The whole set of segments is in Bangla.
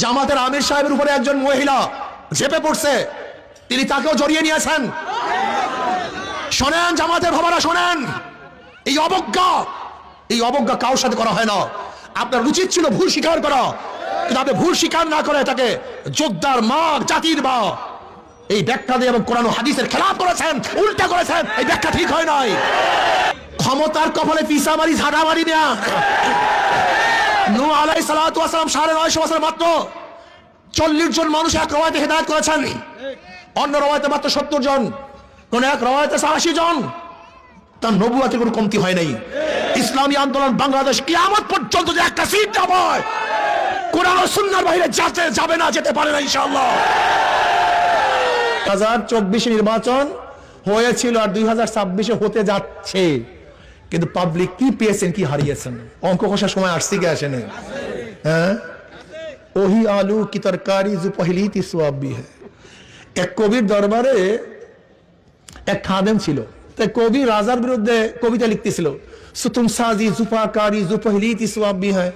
জামাতের আমির সাহেবের উপরে একজন মহিলা ঝেপে পড়ছে, তিনি তাকেও জড়িয়ে নিয়েছেন। শোনেন জামাতের ভাবারা, শোনেন, এই অবজ্ঞা কারোর সাথে করা হয় না। আপনার উচিত ছিল ভুল স্বীকার করা, কিন্তু আপনি ভুল স্বীকার না করে তাকে যোদ্ধার মা, জাতির মা এই ব্যাখ্যা দিয়ে এবং কোরআন ও হাদিসের খেলাফ করেছেন, উল্টা করেছেন। এই ব্যাখ্যা ঠিক হয় নাই। ক্ষমতার কপালে পিসা মারি, ঝাড়া মারি না। নূহ আলাইহিস সালাতু ওয়াস সালাম 950 বছর মাত্র 40 জন মানুষ এক রওয়ায়াতে হেদায়েত করেছেন, অন্য রওয়ায়াতে মাত্র 70 জন, কোন এক রওয়ায়াতে 80 জন। তার নবুয়তের কোনো কমতি হয় নাই। ইসলামী আন্দোলন বাংলাদেশ কিয়ামত পর্যন্ত যে একটা সিট না পায়, কোরআন ও সুন্নাহর বাইরে যাবে না, যেতে পারে না ইনশাআল্লাহ। 2024 নির্বাচন হয়েছিল আর 2026 হতে যাচ্ছে, কিন্তু পাবলিক কি পেয়েছেন, কি হারিয়েছেন? অঙ্ক কষার সময় আসছে কি আসেনি? হ্যাঁ, ওহি আলু কি তরকারি जो पहली थी स्वाब भी है। এক কবির দরবারে এক খাদেম ছিল, তাই কবি রাজার বিরুদ্ধে কবিতা লিখতেছিল, সুতুম সাজি জুফাকারি जो पहली थी स्वाब भी है।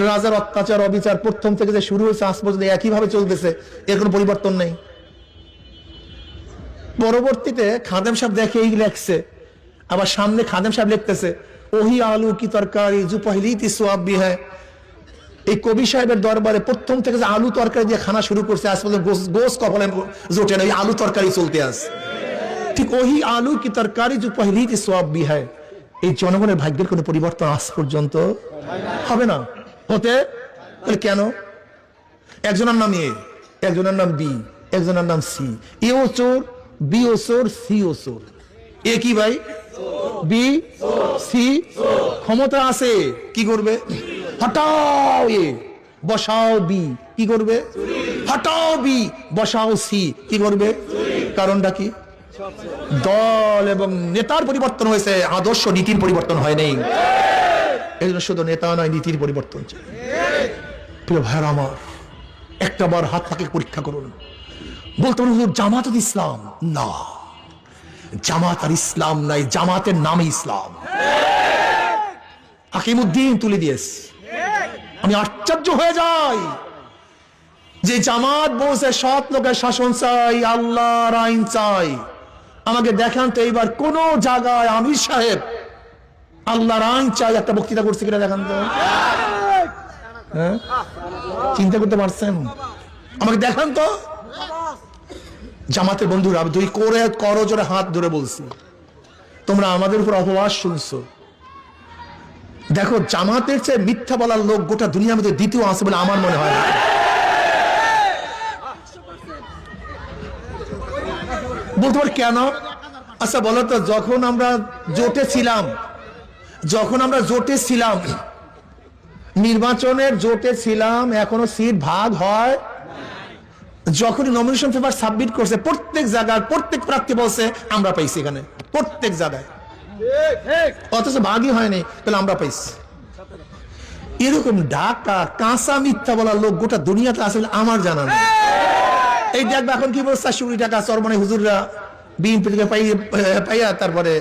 রাজার অত্যাচার অবিচার প্রথম থেকে যে শুরু হয়েছে আজ পর্যন্ত একইভাবে চলতেছে, এর কোনো পরিবর্তন নেই। পরবর্তীতে খাদেম সাহেব দেখে এই লেখছে, আবার সামনে খাদেম সাহেব লিখতেছে ওহি আলু কি তরকারি जो पहली थी स्वाब भी है। এই কবি সাহেবের দরবারে প্রথম থেকে যে আলু তরকারি দিয়ে খানা শুরু করছে, আজ পর্যন্ত গোস কপালে জোটে না, আলু তরকারি চলতে আছে। ঠিক ওহি আলু কি তরকারি जो पहली थी स्वाब भी है। এই জনগণের ভাগ্যের কোনো পরিবর্তন আজ পর্যন্ত হবে না। হতে কেন? একজনের নাম এ, একজনের নাম বি, একজনের নাম সি। এ ও চোর, বি ও চোর, সি ও চোর। এ কি ভাই? B, C. ক্ষমতা আছে, কি করবে? হটাও এ, বসাও বি, কি করবে? হটাও বি, বসাও সি, কি করবে? কারণটা কি? দল এবং নেতার পরিবর্তন হয়েছে, আদর্শ নীতির পরিবর্তন হয় নাই। এই জন্য শুধু নেতা নয়, নীতির পরিবর্তন চাই। প্রিয় ভাইরা আমার, একটা বার হাত থেকে পরীক্ষা করুন। বলতে পারেন হুজুর জামাত ইসলাম না, জামাত আর ইসলাম নাই, জামাতের নামে ইসলাম। হাকিমউদ্দিন তুলে দিয়েছে। আমি আশ্চর্য হয়ে যাই যে জামাত বলছে সৎ লোকের শাসন চাই, আল্লাহর আইন চাই। আমাকে দেখান তো এইবার কোন জায়গায় আমির সাহেব আল্লাহর আইন চাই একটা বক্তৃতা করছে কিনা দেখান তো। হ্যাঁ, চিন্তা করতে পারছেন? আমাকে দেখান তো। জামাতের বন্ধুরা, দুই করে করো জোরে হাত ধরে বলছি, তোমরা আমাদের উপর অপবাদ শুনছো। দেখো, জামাতের চেয়ে মিথ্যা বলার লোক গোটা দুনিয়ার মধ্যে দ্বিতীয় আছে বলে আমার মনে হয় না। বলতে পারি কেন? আচ্ছা বলো তো, যখন আমরা জোটে ছিলাম, নির্বাচনের জোটে ছিলাম, এখনো সিট ভাগ হয়। যখন নমিনেশন পেপার সাবমিট করছে, প্রত্যেক জায়গায় প্রত্যেক প্রার্থী বলছে আমরা পাইছি, এখানে প্রত্যেক জায়গায়, অথচ ভাগই হয়নি, তাহলে আমরা পাইছি। এরকম ঢাকা কাঁচা মিথ্যা বলার লোক গোটা দুনিয়াতে আছে আমার জানা নেই। এই দেখবে এখন কি বলছে, 400 কোটি টাকা চরমনে হুজুররা বিএনপি থেকে পাইয়া তারপরে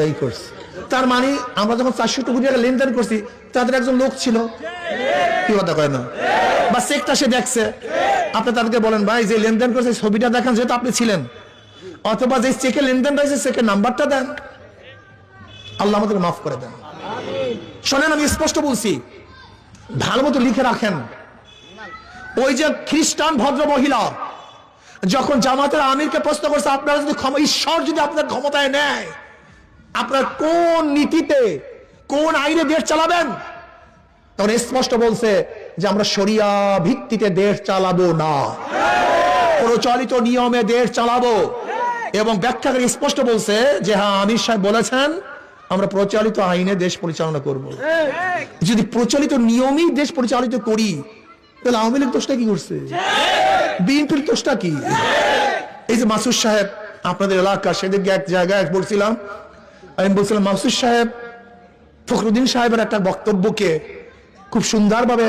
এই করছে। তার মানে আমরা যখন 400 কোটি টাকা লেনদেন করছি, তাদের একজন লোক ছিল, কি কথা কয় না, বা চেকটা সে দেখছে। আপনি তাদেরকে বলেন ভাই যে লেনদেন করছে ছবিটা দেখান, যেহেতু আপনি ছিলেন, অথবা যে চেকে লেনদেন রয়েছে চেকের নাম্বারটা দেন, আল্লাহ আমাদের মাফ করে দেন। শোনেন, আমি স্পষ্ট বলছি, ভালো মতো লিখে রাখেন। ওই যে খ্রিস্টান ভদ্র মহিলা যখন জামাতের আমিরকে প্রশ্ন করছে, আপনারা যদি ঈশ্বর যদি আপনার ক্ষমতায় নেয়, আপনার কোন নীতিতে, কোন আইনে দেশ চালাবেন? তখন স্পষ্ট বলছে যে আমরা শরিয়া ভিত্তিতে দেশ চালাবো না, প্রচলিত নিয়মে দেশ চালাবো। এবং ব্যাখ্যা করে স্পষ্ট বলছে যে হ্যাঁ, আমির সাহেব বলেছেন আমরা প্রচলিত আইনে দেশ পরিচালনা করব। যদি প্রচলিত নিয়মেই দেশ পরিচালিত করি, তাহলে আওয়ামী লীগ দোষটা কি করছে? বিএনপির দোষটা কি? এই যে মাসুদ সাহেব আপনাদের এলাকা, সেদিকে এক জায়গায় বলছিলাম, আমি বলছিলাম মাসুদ সাহেব ফখরুদ্দিন সাহেবের একটা বক্তব্যকে খুব সুন্দরভাবে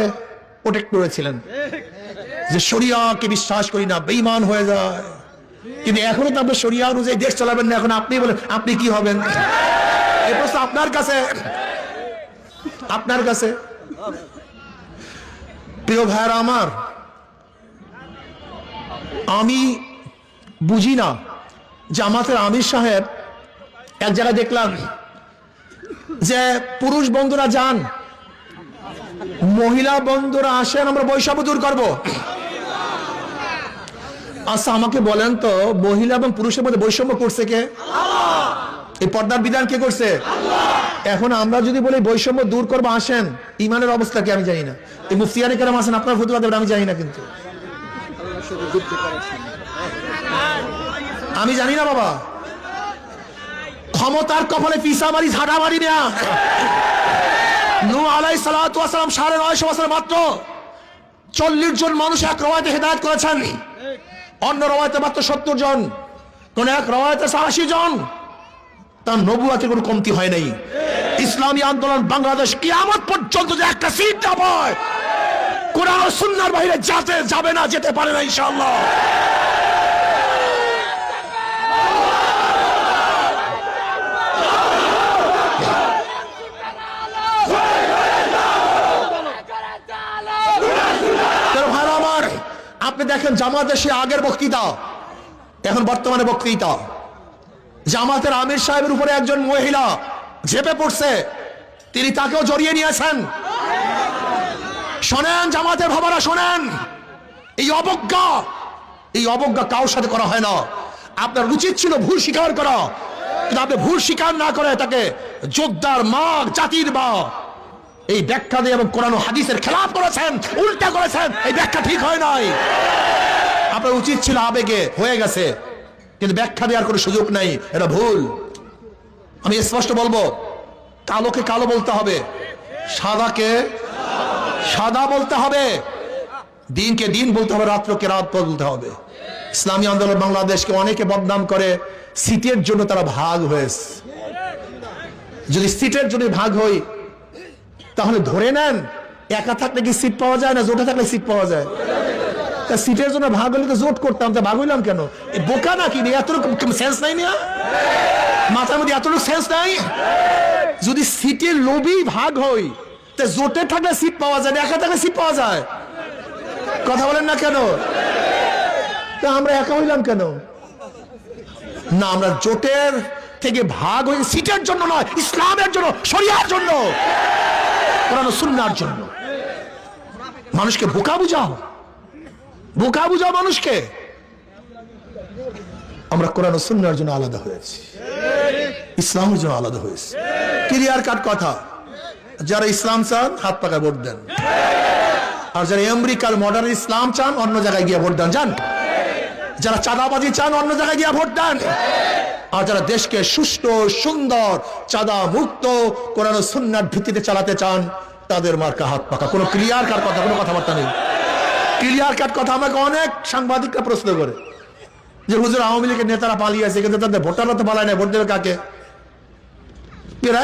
প্রোটেক্ট করেছিলেন যে শরিয়াকে বিশ্বাস করি না, বেঈমান হয়ে যায়। কিন্তু এখনো তো আপনি শরিয়া অনুযায়ী দেশ চালাবেন না, এখন আপনি বলেন আপনি কি হবেন? এই প্রশ্ন আপনার কাছে। প্রিয় ভাইরা আমার, আমি বুঝি না জামাতের আমির সাহেব এক জায়গায় দেখলাম যে পুরুষ বন্ধুরা যান, মহিলা বন্ধুরা আসেন, আমরা বৈষম্য দূর করব। আচ্ছা আমাকে বলেন তো, মহিলা এবং পুরুষের মধ্যে বৈষম্য করছে কে? এই পর্দার বিধান কে করছে? এখন আমরা যদি বলি বৈষম্য দূর করবো, আসেন, ইমানের অবস্থা কি আমি জানি না। এই মুফতিয়ানি কেরাম আছেন, আপনার ফতোয়া দেবেন আমি জানি না, কিন্তু আমি জানি না বাবা। ক্ষমতার কপালে পিসা মারি, ঝাঁটা মারি না। নূহ আলাইহিস সালাতু ওয়াস সালাম 950 বছর মাত্র 40 জন মানুষ এক রওয়ায়াতে হেদায়েত করেছেন, অন্য রওয়ায়াতে মাত্র 70 জন, কোন এক রওয়ায়াতে 80 জন। তার নবুয়তের কোনো কমতি হয় নাই। ইসলামী আন্দোলন বাংলাদেশ কিয়ামত পর্যন্ত যে একটা সিট না পায়, কোরআন ও সুন্নাহর বাইরে যাবে না, যেতে পারে না ইনশাআল্লাহ। আপনি দেখেন জামাতের সে আগের বক্তৃতা, এখন বর্তমানে বক্তৃতা। জামাতের আমির সাহেবের উপরে একজন মহিলা ঝেপে পড়ছে, তিনি তাকেও জড়িয়ে নিয়েছেন। শোনেন জামাতের ভাবারা, শোনেন, এই অবজ্ঞা কারোর সাথে করা হয় না। আপনার উচিত ছিল ভুল স্বীকার করা, কিন্তু আপনি ভুল স্বীকার না করে তাকে যোদ্ধার মা, জাতির মা এই ব্যাখ্যা দিয়ে এবং কোরআন ও হাদিসের খেলাফ করেছেন, উল্টা করেছেন। এই ব্যাখ্যা ঠিক হয় নাই। আপনার উচিত ছিল আবেগে হয়ে গেছে, কিন্তু ব্যাখ্যা দেওয়ার কোনো সুযোগ নাই, এটা ভুল। আমি স্পষ্ট বলবো, কালোকে কালো বলতে হবে, সাদাকে সাদা বলতে হবে, দিনকে দিন বলতে হবে, রাত্রকে রাত বলতে হবে। ইসলামী আন্দোলন বাংলাদেশকে অনেকে বদনাম করে সিটের জন্য তারা ভাগ হয়েছে। যদি সিটের জন্য ভাগ হই, তাহলে ধরে নেন একা থাকলে কি সিট পাওয়া যায় না, জোটে থাকলে সিট পাওয়া যায়? তা সিটের জন্য ভাগ হলে তো জোট করতাম, তা ভাগ হইলাম কেন? বোকা নাকি? এতটুকু সেন্স নাই না, মাথার মধ্যে এতটুকু সেন্স নাই? যদি সিটের লোভী ভাগ হই, তা জোটে থাকলে সিট পাওয়া যায়, একা থাকলে সিট পাওয়া যায়। কথা বলেন না কেন? তা আমরা একা হইলাম কেন? না, আমরা জোটের থেকে ভাগ হয়ে সিটের জন্য নয়, ইসলামের জন্য, শরিয়ার জন্য, কোরআন ও সুন্নাহর জন্য। মানুষকে বোকা বুঝাও মানুষকে। আমরা কোরআন ও সুন্নাহর জন্য আলাদা হয়েছি, ইসলামের জন্য আলাদা হয়েছি। ক্লিয়ার কাট কথা। যারা ইসলাম চান হাত পাকা ভোট দেন, আর যারা আমেরিকার মডার্ন ইসলাম চান অন্য জায়গায় গিয়ে ভোট দেন। যান। যারা চাঁদাবাজি চান অন্য জায়গায় গিয়ে ভোট দেন। আর যারা দেশকে সুষ্ঠু, সুন্দর, চাঁদা মুক্ত কোরআন ও সুন্নাহর ভিত্তিতে চালাতে চান, তাদের মার্কা হাত পাকা। কোনো ক্লিয়ার কাট কথা, কোনো কথাবার্তা নেই। ক্লিয়ার কাট কথা। আমাকে অনেক সাংবাদিকরা প্রশ্ন করে যে হুজুর আওয়ামী লীগের নেতারা পালিয়ে আছে, কিন্তু তাদের ভোটাররা তো পালায় না, ভোট দেবে কাকে?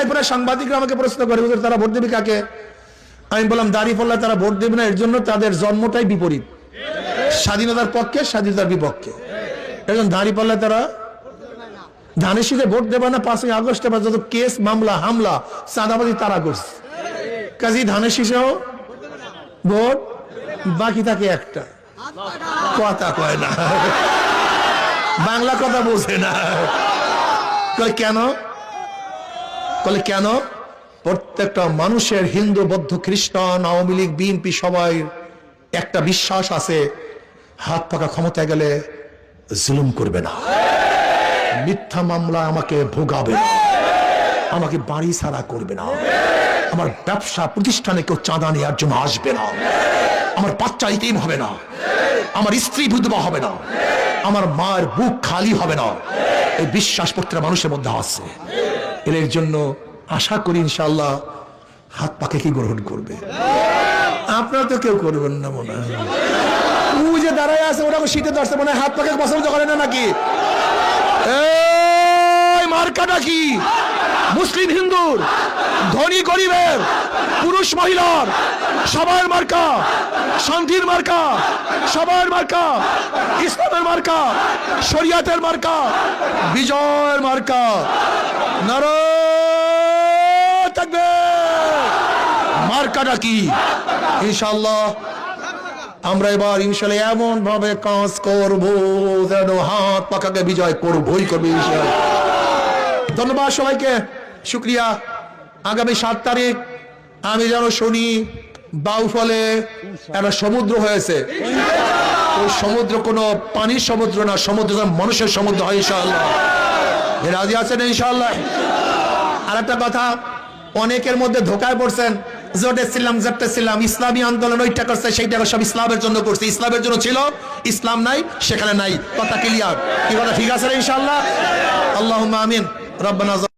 প্রায় সাংবাদিকরা আমাকে প্রশ্ন করে, হুজুর তারা ভোট দেবে কাকে? আমি বললাম, দাঁড়িপাল্লা তারা ভোট দেবে না, এর জন্য তাদের জন্মটাই বিপরীত, স্বাধীনতার পক্ষে, স্বাধীনতার বিপক্ষে। এখন দাঁড়িপাল্লা তারা ধানের শীতে ভোট দেবে না, 5ই আগস্টে যত কেস, মামলা, হামলা, চাঁদাবাজি তারা করছে। কাজী ধানের শীষেও ভোট বাকি থাকে একটা। কথা কয় না, বাংলা কথা বোঝে না। কেন? কেন? প্রত্যেকটা মানুষের, হিন্দু, বৌদ্ধ, খ্রিস্টান, আওয়ামী লীগ, বিএনপি, সবাই একটা বিশ্বাস আছে, হাত পাকা ক্ষমতায় গেলে জুলুম করবে না, মিথ্যা মামলা আমাকে ভোগাবে না, আমাকে বাড়ি ছাড়া করবে না, আমার ব্যবসা প্রতিষ্ঠানে কেউ চাঁদা নেওয়ার জন্য আসবে না, আমার বাচ্চা ইতিম হবে না, আমার স্ত্রী বিধবা হবে না, আমার মায়ের বুক খালি হবে না। এই বিশ্বাস প্রত্যেকটা মানুষের মধ্যে আছে। এর জন্য আশা করি ইনশাআল্লাহ হাত পাকে কি গ্রহণ করবে। আপনারা তো কেউ করবেন না মনে হয়। ও যে দাঁড়ায় আছে ওটা শীতে ধরছে মনে হয়, হাত পাকে পছন্দ করে না নাকি? এই মার্কাটা কি? মুসলিম হিন্দুর, ধনী গরিবের, পুরুষ মহিলার, সবার মার্কা, শান্তির মার্কা, সবার মার্কা, ইসলামের মার্কা, শরিয়াতের মার্কা, বিজয়ের মার্কা। নারায়ে তাকবীর। মার্কাটা কি? ইনশাআল্লাহ আমরা এবার ইনশাআল্লাহ এমন ভাবে কাজ করব যেন হাত পাকাকে বিজয় করবই করবে ইনশাআল্লাহ। ধন্যবাদ সবাইকে, শুকরিয়া। আগামী 7 তারিখ আমি যেন শুনি বাউফলে একটা সমুদ্র হয়েছে। ওই সমুদ্র কোনো পানির সমুদ্র না, সমুদ্র মানুষের সমুদ্র হয় ইনশাআল্লাহ। রাজি আছেন ইনশাআল্লাহ? আর একটা কথা, অনেকের মধ্যে ধোকায় পড়ছেন, জোটেছিলাম ইসলামী আন্দোলন ওইটা করছে সেইটা সব ইসলামের জন্য করছে, ইসলামের জন্য ছিল, ইসলাম নাই সেখানে নাই। কথা ক্লিয়ার? কি কথা ঠিক আছে ইনশাআল্লাহ? আল্লাহুম্মা আমিন। রব্বানা